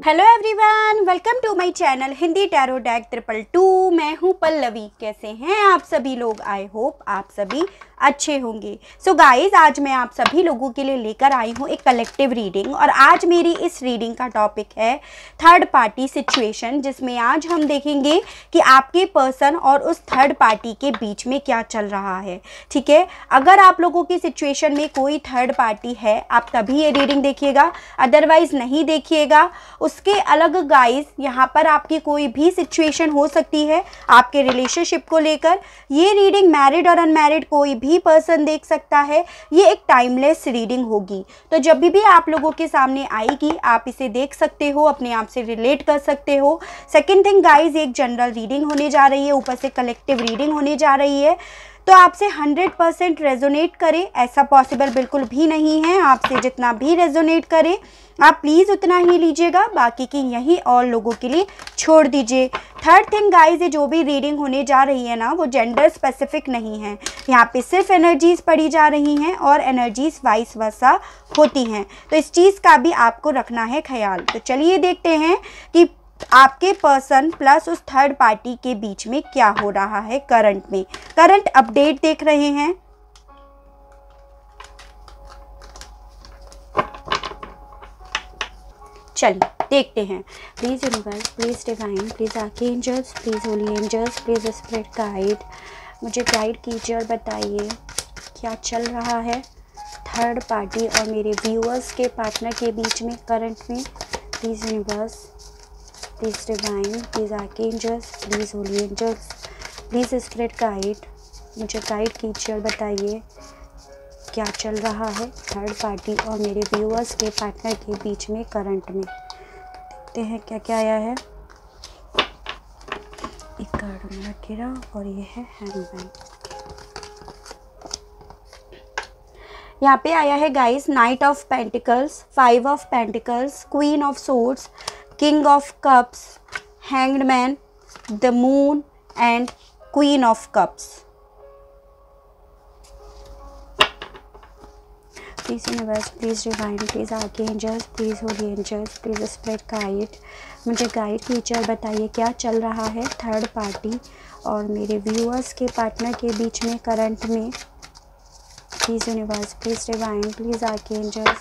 Hello everyone, welcome to my channel Hindi tarot deck 222। मैं हूं पल्लवी। कैसे हैं आप सभी लोग? आई होप आप सभी अच्छे होंगे। सो गाइस, आज मैं आप सभी लोगों के लिए लेकर आई हूं एक कलेक्टिव रीडिंग। और आज मेरी इस रीडिंग का टॉपिक है थर्ड पार्टी सिचुएशन, जिसमें आज हम देखेंगे कि आपके पर्सन और उस थर्ड पार्टी के बीच में क्या चल रहा है। ठीक है, अगर आप लोगों की सिचुएशन में कोई थर्ड पार्टी है, आप तभी ये रीडिंग देखिएगा, अदरवाइज नहीं देखिएगा। उसके अलग गाइस, यहाँ पर आपकी कोई भी सिचुएशन हो सकती है आपके रिलेशनशिप को लेकर। ये रीडिंग मैरिड और अनमैरिड कोई भी पर्सन देख सकता है। ये एक टाइमलेस रीडिंग होगी, तो जब भी आप लोगों के सामने आएगी आप इसे देख सकते हो, अपने आप से रिलेट कर सकते हो। सेकेंड थिंग गाइस, एक जनरल रीडिंग होने जा रही है, ऊपर से कलेक्टिव रीडिंग होने जा रही है। तो आपसे 100% रेजोनेट करे ऐसा पॉसिबल बिल्कुल भी नहीं है। आपसे जितना भी रेजोनेट करे आप प्लीज़ उतना ही लीजिएगा, बाकी की यही और लोगों के लिए छोड़ दीजिए। थर्ड थिंग गाइस, ये जो भी रीडिंग होने जा रही है ना, वो जेंडर स्पेसिफिक नहीं है। यहाँ पे सिर्फ एनर्जीज पढ़ी जा रही हैं और एनर्जीज वाइस वर्सा होती हैं, तो इस चीज़ का भी आपको रखना है ख्याल। तो चलिए देखते हैं कि आपके पर्सन प्लस उस थर्ड पार्टी के बीच में क्या हो रहा है करंट में। करंट अपडेट देख रहे हैं। चलिए देखते हैं। Please universe, please divine, please archangels, please holy angels, please spirit guide, मुझे गाइड कीजिए और बताइए क्या चल रहा है थर्ड पार्टी और मेरे व्यूअर्स के पार्टनर के बीच में करंट में। Please universe, please divine, please archangels, please holy angels, please spirit guide, मुझे गाइड कीजिए और बताइए क्या चल रहा है थर्ड पार्टी और मेरे व्यूअर्स के पार्टनर के बीच में करंट में। देखते हैं क्या क्या आया है। एक कार्ड मेरा गिरा और ये है हैंगमैन। यहाँ पे आया है guys knight of pentacles, 5 of pentacles, queen of swords, king of cups, hanged man, the moon and queen of cups. Please universe, please divine, please archangels, please holy angels, please spirit guide, मुझे guide कीजिए और बताइए क्या चल रहा है third party और मेरे व्यूअर्स के पार्टनर के बीच में करंट में। Please universe, please divine, please archangels,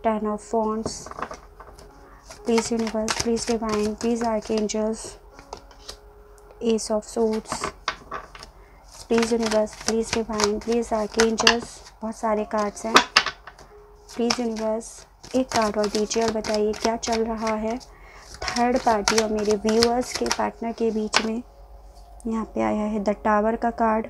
10 of wands, please universe, please divine, please archangels, ace of swords, please universe, please divine, please archangels. बहुत सारे कार्ड्स हैं। प्लीज़ यूनिवर्स, एक कार्ड और दीजिए और बताइए क्या चल रहा है थर्ड पार्टी और मेरे व्यूअर्स के पार्टनर के बीच में। यहाँ पे आया है द टावर का card.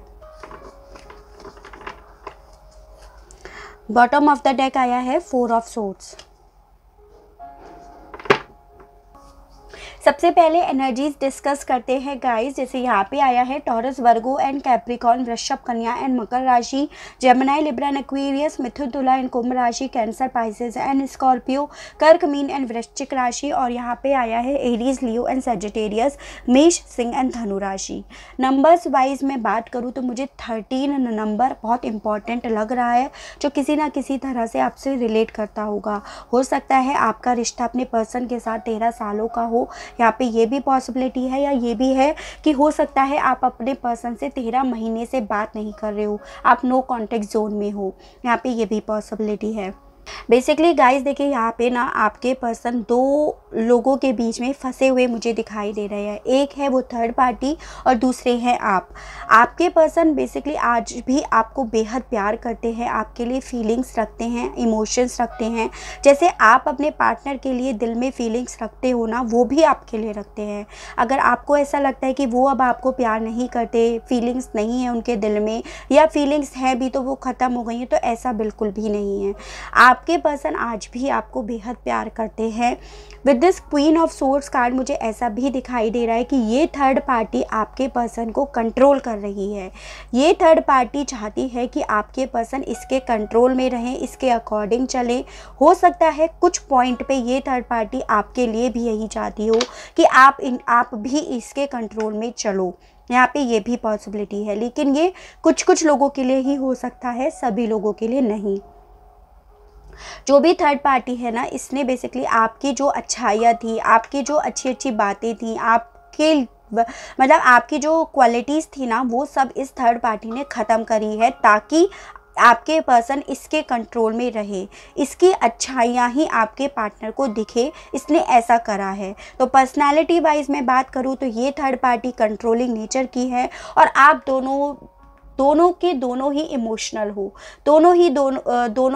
Bottom of the deck आया है 4 ऑफ सोर्ड्स। सबसे पहले एनर्जीज डिस्कस करते हैं गाइस। जैसे यहाँ पे आया है टॉरस, वर्गो एंड कैप्रिकॉर्न, वृषभ, कन्या एंड मकर राशि, जेमिनी, लिब्रा एंड एक्वेरियस, मिथुन, तुला एंड कुंभ राशि, कैंसर, पाइसेस एंड स्कॉर्पियो, कर्क, मीन एंड वृश्चिक राशि। और यहाँ पे आया है एरीज, लियो एंड सजिटेरियस, मेष, सिंह एंड धनु राशि। नंबर्स वाइज मैं बात करूँ तो मुझे 13 नंबर बहुत इंपॉर्टेंट लग रहा है, जो किसी ना किसी तरह से आपसे रिलेट करता होगा। हो सकता है आपका रिश्ता अपने पर्सन के साथ 13 सालों का हो। यहाँ पे ये भी पॉसिबिलिटी है, या ये भी है कि हो सकता है आप अपने पर्सन से 13 महीने से बात नहीं कर रहे हो, आप नो कॉन्टेक्ट जोन में हो। यहाँ पे ये भी पॉसिबिलिटी है। बेसिकली गाइस देखिए, यहाँ पे ना आपके पर्सन 2 लोगों के बीच में फंसे हुए मुझे दिखाई दे रहे हैं। एक है वो थर्ड पार्टी और दूसरे हैं आप। आपके पर्सन बेसिकली आज भी आपको बेहद प्यार करते हैं, आपके लिए फीलिंग्स रखते हैं, इमोशंस रखते हैं। जैसे आप अपने पार्टनर के लिए दिल में फीलिंग्स रखते हो ना, वो भी आपके लिए रखते हैं। अगर आपको ऐसा लगता है कि वो अब आपको प्यार नहीं करते, फीलिंग्स नहीं है उनके दिल में, या फीलिंग्स है भी तो वो ख़त्म हो गई हैं, तो ऐसा बिल्कुल भी नहीं है। आपके पर्सन आज भी आपको बेहद प्यार करते हैं। With this queen of swords card मुझे ऐसा भी दिखाई दे रहा है कि ये थर्ड पार्टी आपके पर्सन को कंट्रोल कर रही है। ये थर्ड पार्टी चाहती है कि आपके पर्सन इसके कंट्रोल में रहें, इसके अकॉर्डिंग चले। हो सकता है कुछ पॉइंट पे ये थर्ड पार्टी आपके लिए भी यही चाहती हो कि आप भी इसके कंट्रोल में चलो। यहाँ पे ये भी पॉसिबिलिटी है, लेकिन ये कुछ लोगों के लिए ही हो सकता है, सभी लोगों के लिए नहीं। जो भी थर्ड पार्टी है ना, इसने बेसिकली आपकी जो अच्छाइयाँ थी, आपकी जो अच्छी अच्छी बातें थी, आपके मतलब आपकी जो क्वालिटीज़ थी ना, वो सब इस थर्ड पार्टी ने ख़त्म करी है, ताकि आपके पर्सन इसके कंट्रोल में रहे, इसकी अच्छाइयाँ ही आपके पार्टनर को दिखे, इसने ऐसा करा है। तो पर्सनालिटी वाइज मैं बात करूँ तो ये थर्ड पार्टी कंट्रोलिंग नेचर की है, और आप दोनों के दोनों ही इमोशनल हो, दोनों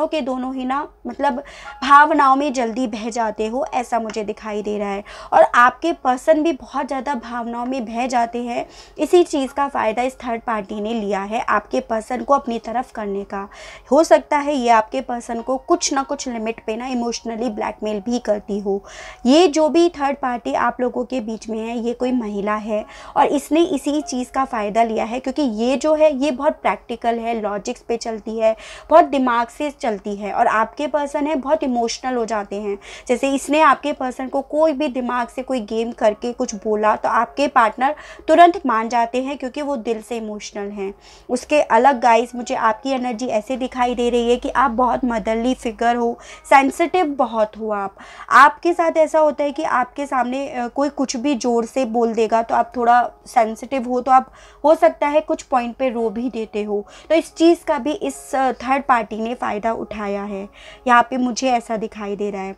के दोनों ही ना, मतलब भावनाओं में जल्दी बह जाते हो, ऐसा मुझे दिखाई दे रहा है। और आपके पर्सन भी बहुत ज़्यादा भावनाओं में बह जाते हैं। इसी चीज़ का फ़ायदा इस थर्ड पार्टी ने लिया है आपके पर्सन को अपनी तरफ करने का। हो सकता है ये आपके पर्सन को कुछ ना कुछ लिमिट पे ना इमोशनली ब्लैकमेल भी करती हो। ये जो भी थर्ड पार्टी आप लोगों के बीच में है, ये कोई महिला है, और इसने इसी चीज़ का फ़ायदा लिया है, क्योंकि ये जो है ये बहुत प्रैक्टिकल है, लॉजिक्स पे चलती है, बहुत दिमाग से चलती है, और आपके पर्सन है बहुत इमोशनल हो जाते हैं। जैसे इसने आपके पर्सन को कोई भी दिमाग से कोई गेम करके कुछ बोला तो आपके पार्टनर तुरंत मान जाते हैं, क्योंकि वो दिल से इमोशनल हैं। उसके अलग गाइस, मुझे आपकी एनर्जी ऐसे दिखाई दे रही है कि आप बहुत मदरली फिगर हो, सेंसिटिव बहुत हो। आपके साथ ऐसा होता है कि आपके सामने कोई कुछ भी ज़ोर से बोल देगा तो आप थोड़ा सेंसिटिव हो, तो आप हो सकता है कुछ पॉइंट पे रो भी देते हो। तो इस चीज़ का भी इस थर्ड पार्टी ने फ़ायदा उठाया है, यहाँ पे मुझे ऐसा दिखाई दे रहा है।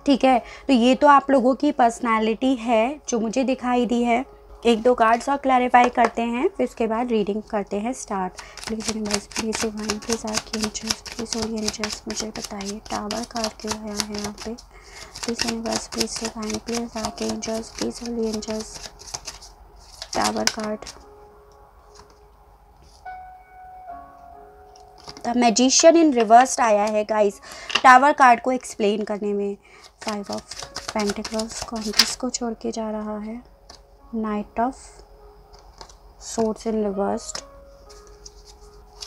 ठीक है, तो ये तो आप लोगों की पर्सनालिटी है जो मुझे दिखाई दी है। एक दो कार्ड्स और क्लैरिफाई करते हैं, फिर उसके बाद रीडिंग करते हैं start. Please universe, please divine, please archangels, please ओरिएंजल्स, मुझे बताइए टावर कार्ड क्यों आया है यहाँ पे। Please universe, please divine, please archangels, please ओरिएंजल्स, tower card. The magician in reversed आया है गाइस टावर कार्ड को एक्सप्लेन करने में। 5 ऑफ पेंटिकल्स कॉन्टेस्ट को छोड़ के जा रहा है। Knight of swords in reversed,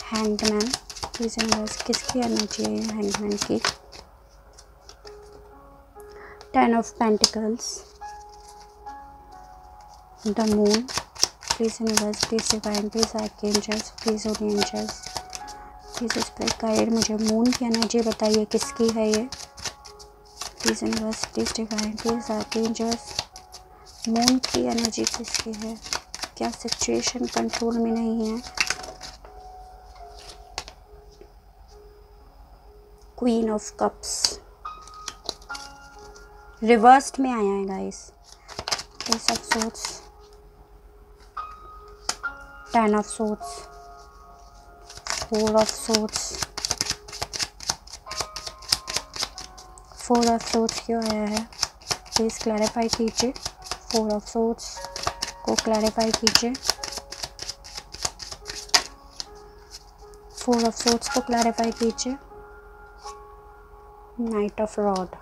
hangman, please universe किसकी एनर्जी है हैंगमैन की। 10 of pentacles, the moon, please universe, please divine, please archangels, please ओरिएंजल्स, प्लीज स्पिरिट गाइड, मुझे मून की एनर्जी बताइए किसकी है ये। Please universe, please divine, please archangels, moon की एनर्जी किसकी है। क्या सिचुएशन कंट्रोल में नहीं है। क्वीन ऑफ कप्स रिवर्स्ड में आया है guys. Ace of swords, 10 of swords, 4 of swords, 4 of swords क्यों आया है प्लीज़ क्लैरिफाई कीजिए। 4 ऑफ सोर्ड्स को क्लैरिफाई कीजिए। 4 ऑफ सोर्ड्स को क्लैरिफाई कीजिए। Night of rod.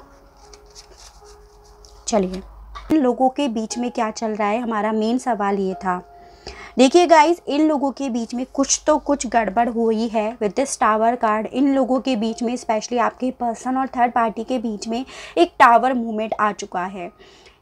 चलिए, इन लोगों के बीच में क्या चल रहा है, हमारा मेन सवाल ये था। देखिए गाइस, इन लोगों के बीच में कुछ गड़बड़ हुई है विद दिस टावर कार्ड। इन लोगों के बीच में, स्पेशली आपके पर्सन और थर्ड पार्टी के बीच में एक टावर मूवमेंट आ चुका है।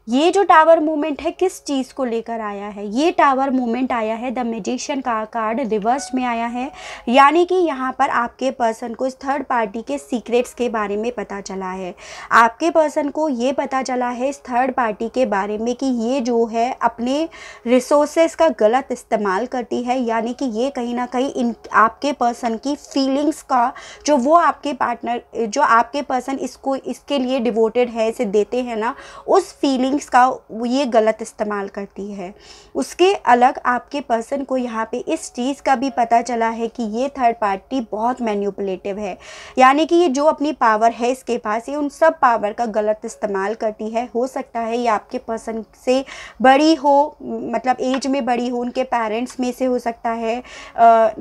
ये जो टावर मूवमेंट है किस चीज़ को लेकर आया है, ये टावर मूवमेंट आया है द मैजिशियन का कार्ड रिवर्स में आया है। यानी कि यहाँ पर आपके पर्सन को इस थर्ड पार्टी के सीक्रेट्स के बारे में पता चला है। आपके पर्सन को ये पता चला है इस थर्ड पार्टी के बारे में कि ये जो है अपने रिसोर्सेज का गलत इस्तेमाल करती है। यानी कि ये कहीं ना कहीं इन आपके पर्सन की फीलिंग्स का, जो वो आपके पार्टनर, जो आपके पर्सन इसके लिए डिवोटेड है, इसे देते हैं ना, उस फीलिंग का ये गलत इस्तेमाल करती है। उसके अलग आपके पर्सन को यहाँ पे इस चीज़ का भी पता चला है कि ये थर्ड पार्टी बहुत मैन्युपुलेटिव है। यानी कि ये जो अपनी पावर है इसके पास, ये उन सब पावर का गलत इस्तेमाल करती है। हो सकता है ये आपके पर्सन से बड़ी हो, मतलब एज में बड़ी हो, उनके पेरेंट्स में से हो सकता है,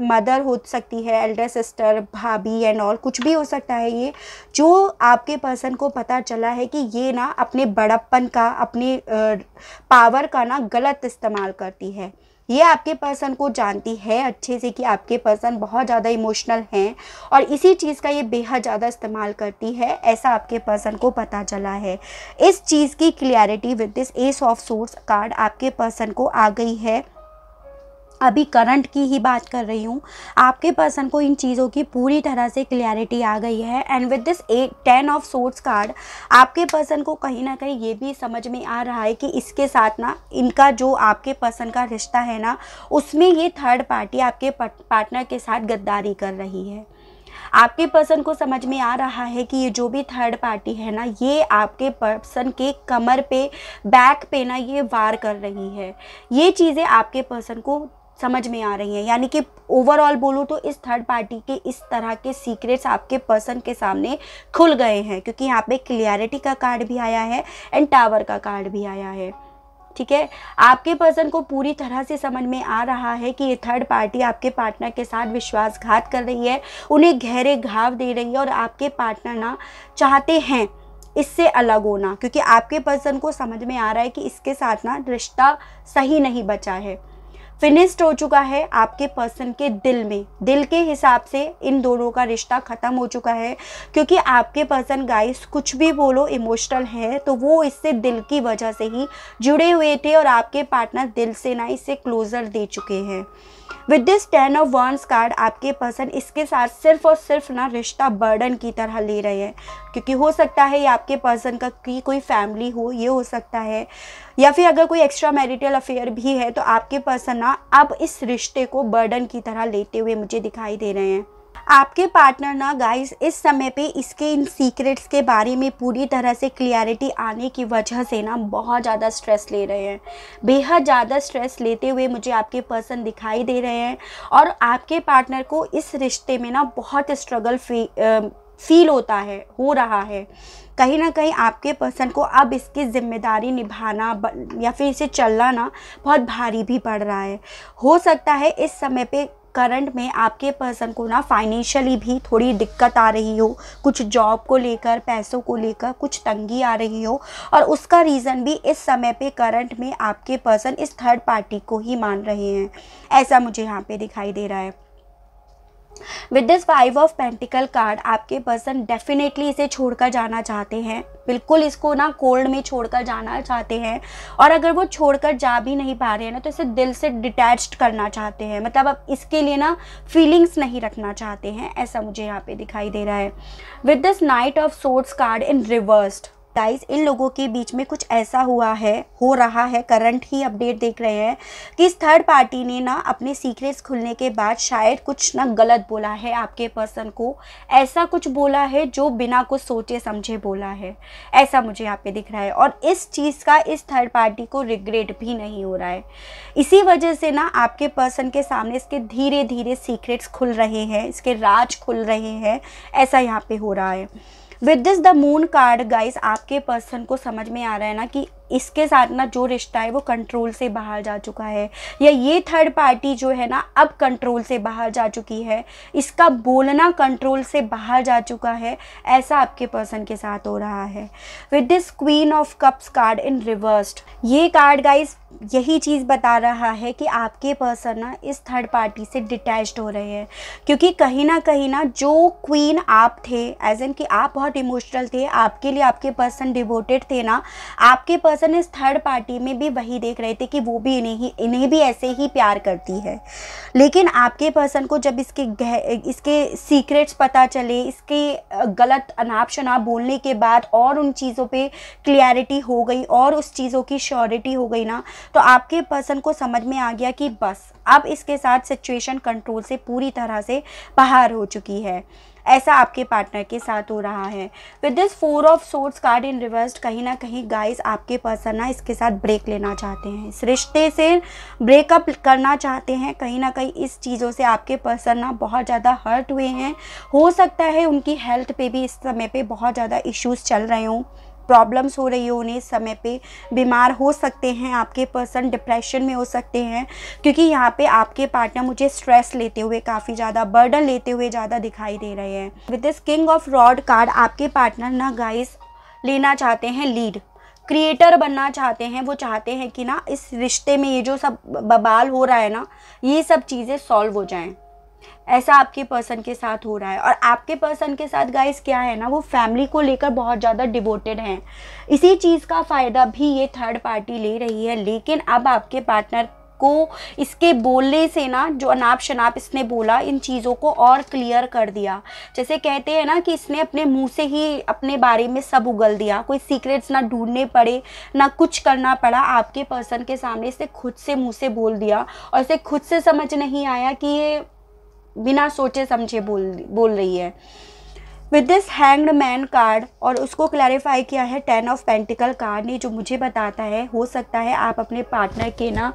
मदर हो सकती है, एल्डर सिस्टर, भाभी एंड ऑल, कुछ भी हो सकता है। ये जो आपके पर्सन को पता चला है कि ये ना अपने बड़प्पन का, अपने पावर का ना गलत इस्तेमाल करती है। ये आपके पर्सन को जानती है अच्छे से कि आपके पर्सन बहुत ज़्यादा इमोशनल हैं और इसी चीज़ का ये बेहद ज़्यादा इस्तेमाल करती है, ऐसा आपके पर्सन को पता चला है। इस चीज़ की clarity with this S of swords card आपके पर्सन को आ गई है। अभी करंट की ही बात कर रही हूँ, आपके पर्सन को इन चीज़ों की पूरी तरह से क्लैरिटी आ गई है। And with this 10 of swords card आपके पर्सन को कहीं ना कहीं ये भी समझ में आ रहा है कि इसके साथ ना इनका जो आपके पर्सन का रिश्ता है ना, उसमें ये थर्ड पार्टी आपके पार्टनर के साथ गद्दारी कर रही है। आपके पर्सन को समझ में आ रहा है कि ये जो भी थर्ड पार्टी है ना, ये आपके पर्सन के कमर पे, बैक पे ना ये वार कर रही है। ये चीज़ें आपके पर्सन को समझ में आ रही हैं। यानी कि ओवरऑल बोलूँ तो इस थर्ड पार्टी के इस तरह के सीक्रेट्स आपके पर्सन के सामने खुल गए हैं, क्योंकि यहाँ पे क्लियरिटी का कार्ड भी आया है एंड टावर का कार्ड भी आया है। ठीक है, आपके पर्सन को पूरी तरह से समझ में आ रहा है कि ये थर्ड पार्टी आपके पार्टनर के साथ विश्वासघात कर रही है, उन्हें गहरे घाव दे रही है, और आपके पार्टनर ना चाहते हैं इससे अलग होना, क्योंकि आपके पर्सन को समझ में आ रहा है कि इसके साथ ना रिश्ता सही नहीं बचा है, फिनिश्ड हो चुका है। आपके पर्सन के दिल में, दिल के हिसाब से इन दोनों का रिश्ता ख़त्म हो चुका है, क्योंकि आपके पर्सन गाइस कुछ भी बोलो इमोशनल है तो वो इससे दिल की वजह से ही जुड़े हुए थे, और आपके पार्टनर दिल से ना इसे क्लोजर दे चुके हैं। With this 10 of wands card आपके पर्सन इसके साथ सिर्फ और सिर्फ ना रिश्ता बर्डन की तरह ले रहे हैं, क्योंकि हो सकता है ये आपके पर्सन का की कोई फैमिली हो, ये हो सकता है, या फिर अगर कोई एक्स्ट्रा मैरिटल अफेयर भी है तो आपके पर्सन ना अब इस रिश्ते को बर्डन की तरह लेते हुए मुझे दिखाई दे रहे हैं। आपके पार्टनर ना गाइस इस समय पे इसके इन सीक्रेट्स के बारे में पूरी तरह से क्लियरिटी आने की वजह से ना बहुत ज़्यादा स्ट्रेस ले रहे हैं, बेहद ज़्यादा स्ट्रेस लेते हुए मुझे आपके पर्सन दिखाई दे रहे हैं। और आपके पार्टनर को इस रिश्ते में ना बहुत स्ट्रगल फील होता है, हो रहा है। कहीं ना कहीं आपके पर्सन को अब इसकी जिम्मेदारी निभाना या फिर इसे चलना ना बहुत भारी भी पड़ रहा है। हो सकता है इस समय पे करंट में आपके पर्सन को ना फाइनेंशियली भी थोड़ी दिक्कत आ रही हो, कुछ जॉब को लेकर, पैसों को लेकर कुछ तंगी आ रही हो, और उसका रीज़न भी इस समय पे करंट में आपके पर्सन इस थर्ड पार्टी को ही मान रहे हैं, ऐसा मुझे यहाँ पे दिखाई दे रहा है। With this 5 of pentacle card आपके पर्सन डेफिनेटली इसे छोड़कर जाना चाहते हैं, बिल्कुल इसको ना कोल्ड में छोड़कर जाना चाहते हैं, और अगर वो छोड़कर जा भी नहीं पा रहे हैं ना तो इसे दिल से डिटैच्ड करना चाहते हैं, मतलब अब इसके लिए ना फीलिंग्स नहीं रखना चाहते हैं, ऐसा मुझे यहाँ पे दिखाई दे रहा है। With this night of swords card in reversed guys in लोगों के बीच में कुछ ऐसा हुआ है, हो रहा है, करंट ही अपडेट देख रहे हैं कि इस थर्ड पार्टी ने ना अपने सीक्रेट्स खुलने के बाद शायद कुछ ना गलत बोला है आपके पर्सन को, ऐसा कुछ बोला है जो बिना कुछ सोचे समझे बोला है, ऐसा मुझे यहाँ पे दिख रहा है। और इस चीज़ का इस थर्ड पार्टी को रिग्रेट भी नहीं हो रहा है, इसी वजह से ना आपके पर्सन के सामने इसके धीरे धीरे सीक्रेट्स खुल रहे हैं, इसके राज खुल रहे हैं, ऐसा यहाँ पे हो रहा है। With this the moon card guys आपके पर्सन को समझ में आ रहा है ना कि इसके साथ ना जो रिश्ता है वो कंट्रोल से बाहर जा चुका है, या ये थर्ड पार्टी जो है ना अब कंट्रोल से बाहर जा चुकी है, इसका बोलना कंट्रोल से बाहर जा चुका है, ऐसा आपके पर्सन के साथ हो रहा है। With this queen of cups card in reversed ये कार्ड गाइस यही चीज़ बता रहा है कि आपके पर्सन ना इस थर्ड पार्टी से डिटैच्ड हो रहे हैं, क्योंकि कहीं ना जो क्वीन आप थे, एज एन कि आप बहुत इमोशनल थे, आपके लिए आपके पर्सन डिवोटेड थे ना, आपके पर्सन इस थर्ड पार्टी में भी वही देख रहे थे कि वो भी इन्हें भी ऐसे ही प्यार करती है। लेकिन आपके पर्सन को जब इसके सीक्रेट्स पता चले, इसके गलत अनाप शनाप बोलने के बाद और उन चीज़ों पे क्लियरिटी हो गई और उस चीज़ों की श्योरिटी हो गई ना, तो आपके पर्सन को समझ में आ गया कि बस अब इसके साथ सिचुएशन कंट्रोल से पूरी तरह से बाहर हो चुकी है, ऐसा आपके पार्टनर के साथ हो रहा है। With this 4 of swords card in reversed कहीं ना कहीं गाइस आपके पर्सन ना इसके साथ ब्रेक लेना चाहते हैं, इस रिश्ते से ब्रेकअप करना चाहते हैं। कहीं ना कहीं इस चीज़ों से आपके पर्सन ना बहुत ज़्यादा हर्ट हुए हैं, हो सकता है उनकी हेल्थ पे भी इस समय पे बहुत ज़्यादा इश्यूज़ चल रहे हों, प्रॉब्लम्स हो रही हो उन्हें, इस समय पे बीमार हो सकते हैं आपके पर्सन, डिप्रेशन में हो सकते हैं, क्योंकि यहाँ पे आपके पार्टनर मुझे स्ट्रेस लेते हुए, काफ़ी ज़्यादा बर्डन लेते हुए ज़्यादा दिखाई दे रहे हैं। With this king of rod card आपके पार्टनर ना गाइस लेना चाहते हैं लीड, क्रिएटर बनना चाहते हैं, वो चाहते हैं कि ना इस रिश्ते में ये जो सब बवाल हो रहा है ना, ये सब चीज़ें सॉल्व हो जाएं, ऐसा आपके पर्सन के साथ हो रहा है। और आपके पर्सन के साथ गाइस क्या है ना, वो फैमिली को लेकर बहुत ज़्यादा डिवोटेड हैं, इसी चीज़ का फ़ायदा भी ये थर्ड पार्टी ले रही है। लेकिन अब आपके पार्टनर आपको इसके बोलने से ना, जो अनाप शनाप इसने बोला, इन चीज़ों को और क्लियर कर दिया। जैसे कहते हैं ना कि इसने अपने मुंह से ही अपने बारे में सब उगल दिया, कोई सीक्रेट्स ना ढूंढने पड़े, ना कुछ करना पड़ा, आपके पर्सन के सामने इसने खुद से मुंह से बोल दिया। और इसे खुद से समझ नहीं आया कि ये बिना सोचे समझे बोल रही है। With this hanged man card, और उसको क्लैरिफाई किया है 10 ऑफ पेंटिकल कार्ड ने, जो मुझे बताता है हो सकता है आप अपने पार्टनर के ना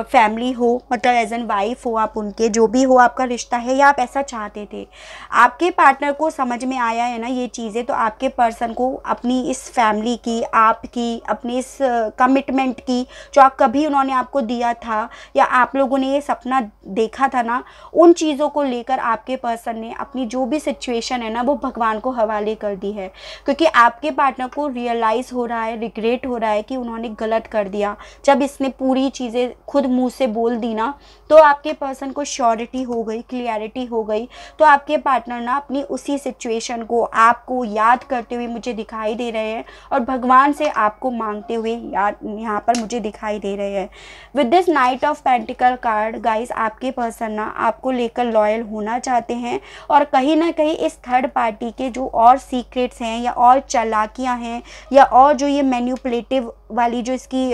फैमिली हो, मतलब एज एन वाइफ हो आप उनके, जो भी हो आपका रिश्ता है, या आप ऐसा चाहते थे। आपके पार्टनर को समझ में आया है ना ये चीज़ें, तो आपके पर्सन को अपनी इस फैमिली की, आपकी अपनी इस कमिटमेंट की, जो आप कभी उन्होंने आपको दिया था या आप लोगों ने ये सपना देखा था ना, उन चीज़ों को लेकर आपके पर्सन ने अपनी जो भी सिचुएशन है ना वो भगवान को हवाले कर दी है। क्योंकि आपके पार्टनर को रियलाइज़ हो रहा है, रिग्रेट हो रहा है कि उन्होंने गलत कर दिया। जब इसने पूरी चीज़ें खुद मुंह से बोल दी ना, तो आपके पर्सन को श्योरिटी हो गई, क्लियरिटी हो गई। तो आपके पार्टनर ना अपनी उसी सिचुएशन को आपको याद करते हुए मुझे दिखाई दे रहे हैं, और भगवान से आपको मांगते हुए यहाँ पर मुझे दिखाई दे रहे हैं। With this night of pentacle card guys, आपके पर्सन ना आपको लेकर लॉयल होना चाहते हैं, और कहीं ना कहीं इस थर्ड पार्टी के जो और सीक्रेट्स हैं, या और चालाकियां हैं, या और जो ये मैनिपुलेटिव वाली जो इसकी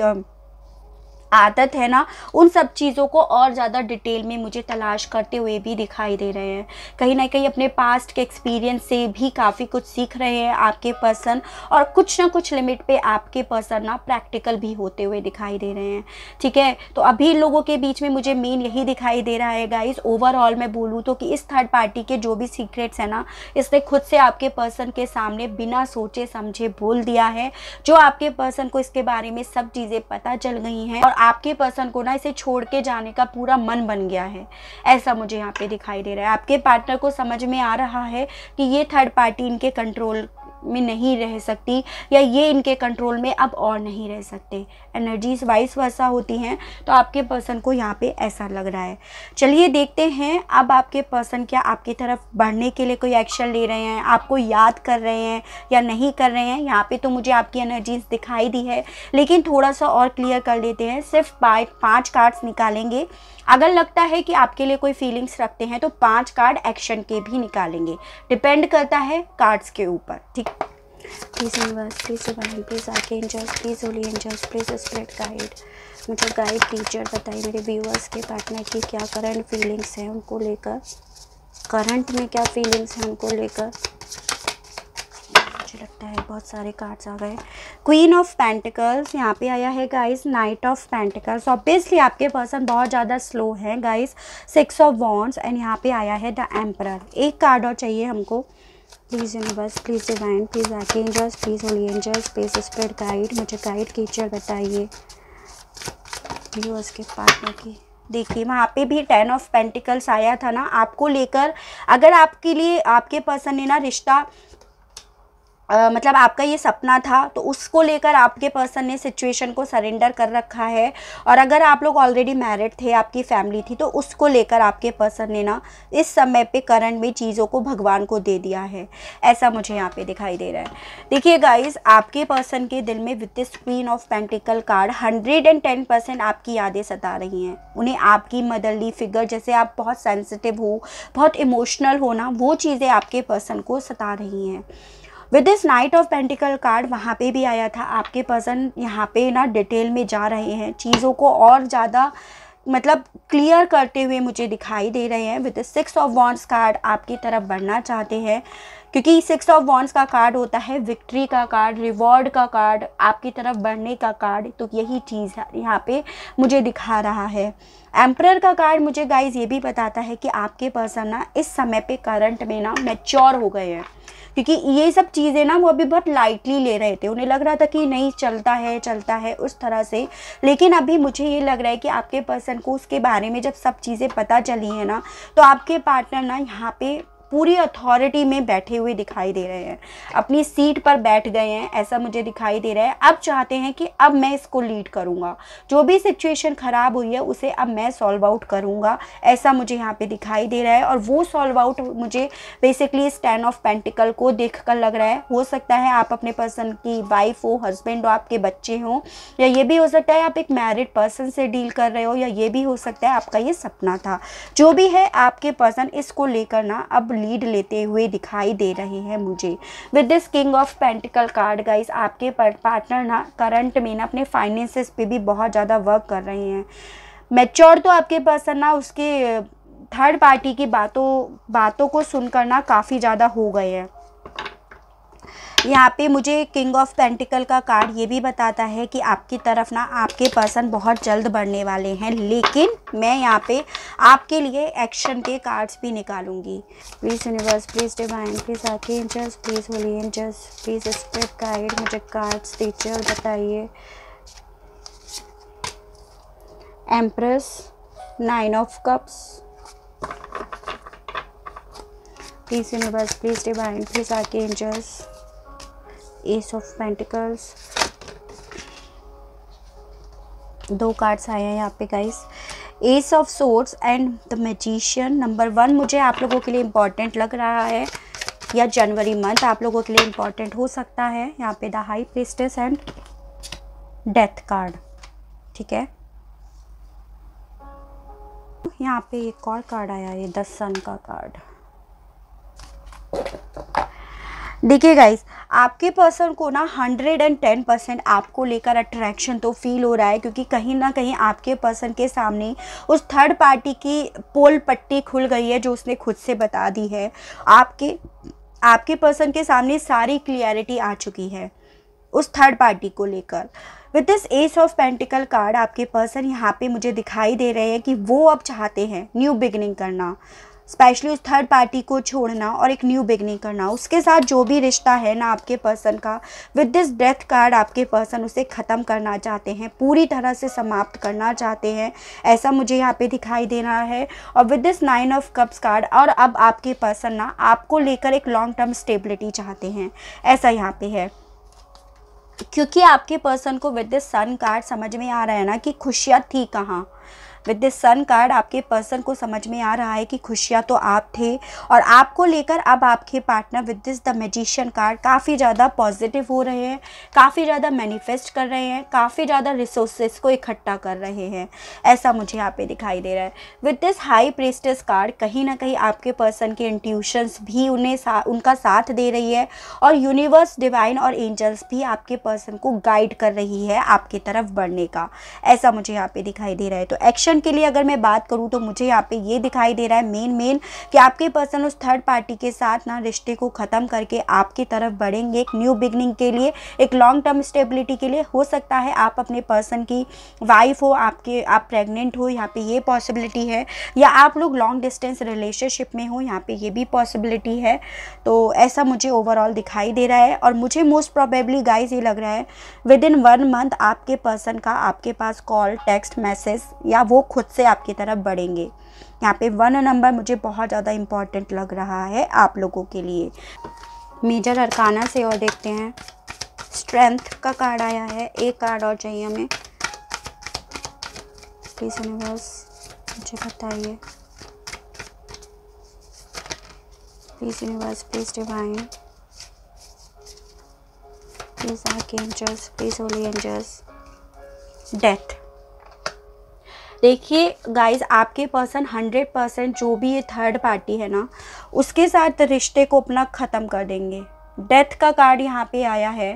आदत है ना, उन सब चीज़ों को और ज़्यादा डिटेल में मुझे तलाश करते हुए भी दिखाई दे रहे हैं। कहीं ना कहीं अपने पास्ट के एक्सपीरियंस से भी काफ़ी कुछ सीख रहे हैं आपके पर्सन, और कुछ ना कुछ लिमिट पे आपके पर्सन ना प्रैक्टिकल भी होते हुए दिखाई दे रहे हैं। ठीक है, तो अभी इन लोगों के बीच में मुझे मेन यही दिखाई दे रहा है गाइस। ओवरऑल मैं बोलूँ तो कि इस थर्ड पार्टी के जो भी सीक्रेट्स हैं ना, इसने खुद से आपके पर्सन के सामने बिना सोचे समझे बोल दिया है, जो आपके पर्सन को इसके बारे में सब चीज़ें पता चल गई हैं, और आपके पर्सन को ना इसे छोड़ के जाने का पूरा मन बन गया है। ऐसा मुझे यहाँ पे दिखाई दे रहा है। आपके पार्टनर को समझ में आ रहा है कि ये थर्ड पार्टी इनके कंट्रोल में नहीं रह सकती, या ये इनके कंट्रोल में अब और नहीं रह सकते। एनर्जीज वाइस वर्सा होती हैं, तो आपके पर्सन को यहाँ पे ऐसा लग रहा है। चलिए देखते हैं अब आपके पर्सन क्या आपकी तरफ बढ़ने के लिए कोई एक्शन ले रहे हैं, आपको याद कर रहे हैं या नहीं कर रहे हैं। यहाँ पे तो मुझे आपकी एनर्जीज दिखाई दी है, लेकिन थोड़ा सा और क्लियर कर लेते हैं। सिर्फ 5 कार्ड्स निकालेंगे। अगर लगता है कि आपके लिए कोई फीलिंग्स रखते हैं तो 5 कार्ड एक्शन के भी निकालेंगे, डिपेंड करता है कार्ड्स के ऊपर। ठीक, please universe, please divine, please archangels, please holy angels, please spirit guide, मुझे गाइड टीचर बताइए मेरे व्यूअर्स के पार्टनर की क्या करंट फीलिंग्स हैं उनको लेकर, करंट में क्या फीलिंग्स हैं उनको लेकर। मुझे लगता है बहुत सारे कार्ड्स आ गए। क्वीन ऑफ पेंटिकल्स यहाँ पे आया है guys, knight of pentacles. Obviously आपके पर्सन बहुत ज़्यादा स्लो हैं गाइस। 6 ऑफ वॉन्ड्स, एंड यहाँ पे आया है द एम्परर। एक कार्ड और चाहिए हमको। Please universe, please divine, please archangels, please holy angels, please spirit guide, मुझे गाइड टीचर बताइए व्यूअर्स के पार्टनर की। देखिए वहाँ पे भी 10 ऑफ पेंटिकल्स आया था ना आपको लेकर। अगर आपके लिए आपके पर्सन ने ना रिश्ता मतलब आपका ये सपना था, तो उसको लेकर आपके पर्सन ने सिचुएशन को सरेंडर कर रखा है। और अगर आप लोग ऑलरेडी मैरिड थे, आपकी फैमिली थी, तो उसको लेकर आपके पर्सन ने ना इस समय पे करंट में चीज़ों को भगवान को दे दिया है। ऐसा मुझे यहाँ पे दिखाई दे रहा है। देखिए गाइस, आपके पर्सन के दिल में with this queen of pentacle card 110% आपकी यादें सता रही हैं। उन्हें आपकी मदरली फिगर, जैसे आप बहुत सेंसिटिव हो, बहुत इमोशनल हो ना, वो चीज़ें आपके पर्सन को सता रही हैं। With this night of pentacle card वहाँ पे भी आया था। आपके पर्सन यहाँ पे ना डिटेल में जा रहे हैं, चीज़ों को और ज़्यादा मतलब क्लियर करते हुए मुझे दिखाई दे रहे हैं। With the 6 of wands card आपकी तरफ बढ़ना चाहते हैं, क्योंकि 6 ऑफ वॉन्ड्स का कार्ड होता है विक्ट्री का कार्ड, रिवॉर्ड का कार्ड, आपकी तरफ बढ़ने का कार्ड। तो यही चीज़ यहाँ पे मुझे दिखा रहा है। एम्परर का कार्ड मुझे गाइज ये भी बताता है कि आपके पर्सन ना इस समय पे करंट में ना मैच्योर हो गए हैं, क्योंकि ये सब चीज़ें ना वो अभी बहुत लाइटली ले रहे थे। उन्हें लग रहा था कि नहीं चलता है उस तरह से, लेकिन अभी मुझे ये लग रहा है कि आपके पर्सन को उसके बारे में जब सब चीज़ें पता चली हैं ना, तो आपके पार्टनर ना यहाँ पे पूरी अथॉरिटी में बैठे हुए दिखाई दे रहे हैं, अपनी सीट पर बैठ गए हैं, ऐसा मुझे दिखाई दे रहा है। अब चाहते हैं कि अब मैं इसको लीड करूँगा, जो भी सिचुएशन ख़राब हुई है उसे अब मैं सॉल्व आउट करूँगा, ऐसा मुझे यहाँ पे दिखाई दे रहा है। और वो सॉल्व आउट मुझे बेसिकली इस 10 ऑफ पेंटिकल को देखकर लग रहा है। हो सकता है आप अपने पर्सन की वाइफ हो, हस्बैंड हो, आपके बच्चे हों, या ये भी हो सकता है आप एक मैरिड पर्सन से डील कर रहे हो, या ये भी हो सकता है आपका ये सपना था। जो भी है आपके पर्सन इसको लेकर ना अब लीड लेते हुए दिखाई दे रहे हैं मुझे। With this king of pentacle card guys, आपके पार्टनर ना करंट में ना अपने फाइनेंसेस पे भी बहुत ज़्यादा वर्क कर रहे हैं। मैच्योर तो आपके पर्सन ना उसके थर्ड पार्टी की बातों को सुनकर ना काफ़ी ज़्यादा हो गए हैं। यहाँ पे मुझे किंग ऑफ पेंटिकल का कार्ड ये भी बताता है कि आपकी तरफ ना आपके पर्सन बहुत जल्द बढ़ने वाले हैं, लेकिन मैं यहाँ पे आपके लिए एक्शन के कार्ड्स भी निकालूंगी। Please universe, please divine, please archangels, please holy angels, please spirit guide, मुझे कार्ड्स दीजिए और बताइए। Empress, 9 of cups, please universe, please divine, please archangels, ace of pentacles. 2 cards आए हैं यहाँ पे guys, ace of swords and the magician. Number 1 मुझे आप लोगों के लिए इम्पॉर्टेंट लग रहा है, या जनवरी मंथ आप लोगों के लिए इम्पॉर्टेंट हो सकता है। यहाँ पे the high priestess and death card, ठीक है। यहाँ पे एक और कार्ड आया है, द सन का कार्ड। देखिए गाइस, आपके पर्सन को ना 110% आपको लेकर अट्रैक्शन तो फील हो रहा है, क्योंकि कहीं ना कहीं आपके पर्सन के सामने उस थर्ड पार्टी की पोल पट्टी खुल गई है, जो उसने खुद से बता दी है। आपके पर्सन के सामने सारी क्लियरिटी आ चुकी है उस थर्ड पार्टी को लेकर। With this S of pentacle card आपके पर्सन यहाँ पे मुझे दिखाई दे रहे हैं कि वो अब चाहते हैं न्यू बिगिनिंग करना, स्पेशली उस थर्ड पार्टी को छोड़ना और एक न्यू बिगनिंग करना। उसके साथ जो भी रिश्ता है ना आपके पर्सन का, विद दिस डेथ कार्ड आपके पर्सन उसे ख़त्म करना चाहते हैं, पूरी तरह से समाप्त करना चाहते हैं, ऐसा मुझे यहाँ पे दिखाई दे रहा है। और with this 9 of cups card, और अब आपके पर्सन ना आपको लेकर एक लॉन्ग टर्म स्टेबिलिटी चाहते हैं, ऐसा यहाँ पे है। क्योंकि आपके पर्सन को विद दिस सन कार्ड समझ में आ रहा है ना कि खुशियाँ थी कहाँ। विद दिस सन कार्ड आपके पर्सन को समझ में आ रहा है कि खुशियाँ तो आप थे, और आपको लेकर अब आपके partner with this the magician card काफ़ी ज़्यादा पॉजिटिव हो रहे हैं, काफ़ी ज़्यादा मैनिफेस्ट कर रहे हैं, काफ़ी ज़्यादा रिसोर्सेज को इकट्ठा कर रहे हैं, ऐसा मुझे यहाँ पे दिखाई दे रहा है। With this high priestess card कहीं ना कहीं आपके पर्सन के इंट्यूशंस भी उनका साथ दे रही है, और यूनिवर्स, डिवाइन और एंजल्स भी आपके पर्सन को गाइड कर रही है आपकी तरफ बढ़ने का, ऐसा मुझे यहाँ पे दिखाई दे रहा है। तो एक्शन के लिए अगर मैं बात करूं तो मुझे यहाँ पे ये दिखाई दे रहा है मेन कि आपके पर्सन उस थर्ड पार्टी के साथ ना रिश्ते को ख़त्म करके आपकी तरफ बढ़ेंगे, एक न्यू बिगनिंग के लिए, एक लॉन्ग टर्म स्टेबिलिटी के लिए। हो सकता है आप अपने पर्सन की वाइफ हो, आप प्रेग्नेंट हो, यहाँ पे ये पॉसिबिलिटी है, या आप लोग लॉन्ग डिस्टेंस रिलेशनशिप में हो, यहाँ पे ये भी पॉसिबिलिटी है। तो ऐसा मुझे ओवरऑल दिखाई दे रहा है, और मुझे मोस्ट प्रोबेबली गाइज ये लग रहा है विद इन 1 मंथ आपके पर्सन का आपके पास कॉल, टेक्स्ट मैसेज, या वो खुद से आपकी तरफ बढ़ेंगे। यहाँ पे 1 नंबर मुझे बहुत ज़्यादा इम्पॉर्टेंट लग रहा है आप लोगों के लिए। मेजर अरकाना से और देखते हैं। स्ट्रेंथ का कार्ड आया है, एक कार्ड और चाहिए हमें। प्लीज यूनिवर्स मुझे बताइए। Please universe, please divine, please archangels, please holy angels. Death. देखिए गाइज, आपके पर्सन 100% जो भी ये थर्ड पार्टी है ना, उसके साथ रिश्ते को अपना ख़त्म कर देंगे। डेथ का कार्ड यहाँ पे आया है,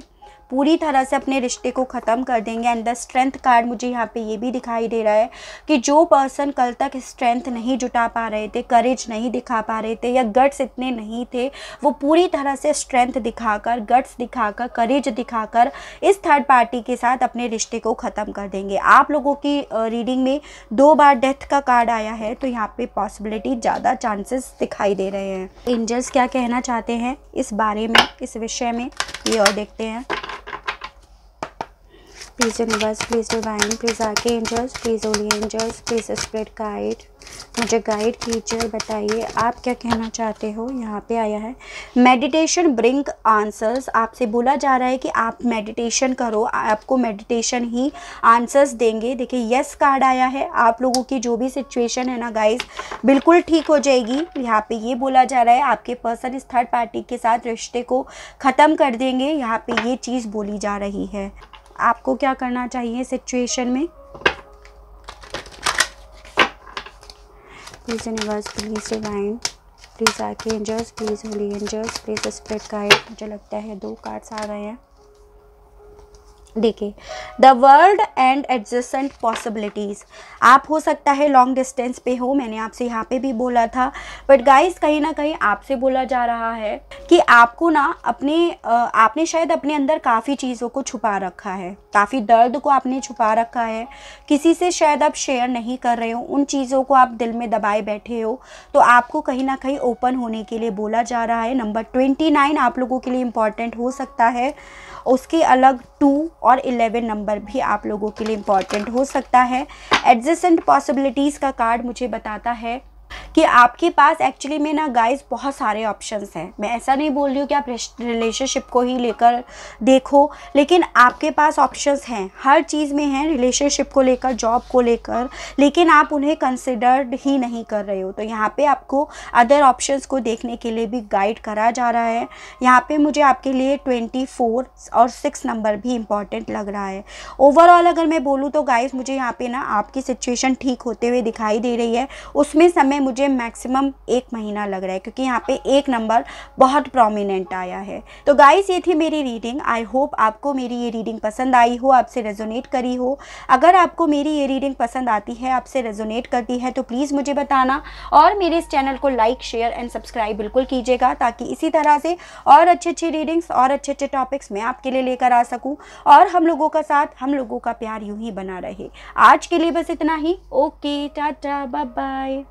पूरी तरह से अपने रिश्ते को ख़त्म कर देंगे। एंड द स्ट्रेंथ कार्ड मुझे यहाँ पे ये भी दिखाई दे रहा है कि जो पर्सन कल तक स्ट्रेंथ नहीं जुटा पा रहे थे, करेज नहीं दिखा पा रहे थे, या गट्स इतने नहीं थे, वो पूरी तरह से स्ट्रेंथ दिखाकर, गट्स दिखाकर, करेज दिखाकर इस थर्ड पार्टी के साथ अपने रिश्ते को ख़त्म कर देंगे। आप लोगों की रीडिंग में 2 बार डेथ का कार्ड आया है, तो यहाँ पे पॉसिबिलिटी ज़्यादा चांसेस दिखाई दे रहे हैं। एंजल्स क्या कहना चाहते हैं इस बारे में, इस विषय में, ये और देखते हैं। Please universe, please divine, please archangels, please holy angels, please spirit guide, मुझे गाइड कीजिए। बताइए आप क्या कहना चाहते हो। यहाँ पे आया है मेडिटेशन ब्रिंग आंसर्स। आपसे बोला जा रहा है कि आप मेडिटेशन करो, आपको मेडिटेशन ही आंसर्स देंगे। देखिए यस कार्ड आया है। आप लोगों की जो भी सिचुएशन है ना गाइस, बिल्कुल ठीक हो जाएगी। यहाँ पे ये बोला जा रहा है आपके पर्सन इस थर्ड पार्टी के साथ रिश्ते को ख़त्म कर देंगे। यहाँ पे ये चीज़ बोली जा रही है। आपको क्या करना चाहिए सिचुएशन में। Please universe, please divine, please archangels, please holy angels, please spirit guide. मुझे लगता है 2 कार्ड्स आ गए हैं। देखिए the world and adjacent possibilities. आप हो सकता है लॉन्ग डिस्टेंस पे हो, मैंने आपसे यहाँ पे भी बोला था। बट गाइस कहीं ना कहीं आपसे बोला जा रहा है कि आपको ना आपने शायद अपने अंदर काफ़ी चीज़ों को छुपा रखा है, काफ़ी दर्द को आपने छुपा रखा है, किसी से शायद आप शेयर नहीं कर रहे हो, उन चीज़ों को आप दिल में दबाए बैठे हो। तो आपको कहीं ना कहीं ओपन होने के लिए बोला जा रहा है। नंबर 29 आप लोगों के लिए इम्पॉर्टेंट हो सकता है। उसके अलग 2 और 11 नंबर भी आप लोगों के लिए इम्पॉर्टेंट हो सकता है। एडजेसेंट पॉसिबिलिटीज़ का कार्ड मुझे बताता है कि आपके पास एक्चुअली में ना गाइस बहुत सारे ऑप्शंस हैं। मैं ऐसा नहीं बोल रही हूँ कि आप रिलेशनशिप को ही लेकर देखो, लेकिन आपके पास ऑप्शंस हैं, हर चीज़ में हैं, रिलेशनशिप को लेकर, जॉब को लेकर, लेकिन आप उन्हें कंसिडर्ड ही नहीं कर रहे हो। तो यहाँ पे आपको अदर ऑप्शंस को देखने के लिए भी गाइड करा जा रहा है। यहाँ पे मुझे आपके लिए 24 और 6 नंबर भी इम्पॉर्टेंट लग रहा है। ओवरऑल अगर मैं बोलूँ तो गाइस मुझे यहाँ पे ना आपकी सिचुएशन ठीक होते हुए दिखाई दे रही है। उसमें समय मुझे मैक्सिमम 1 महीना लग रहा है, क्योंकि यहाँ पे 1 नंबर बहुत प्रोमिनेंट आया है। तो गाइस ये थी मेरी रीडिंग। आई होप आपको मेरी ये रीडिंग पसंद आई हो, आपसे रेजोनेट करी हो। अगर आपको मेरी ये रीडिंग पसंद आती है, आपसे रेजोनेट करती है, तो प्लीज़ मुझे बताना और मेरे इस चैनल को लाइक, शेयर एंड सब्सक्राइब बिल्कुल कीजिएगा, ताकि इसी तरह से और अच्छी रीडिंग्स और अच्छे टॉपिक्स मैं आपके लिए लेकर आ सकूँ और हम लोगों का साथ, हम लोगों का प्यार यूं ही बना रहे। आज के लिए बस इतना ही। Okay, ta-ta, bye bye.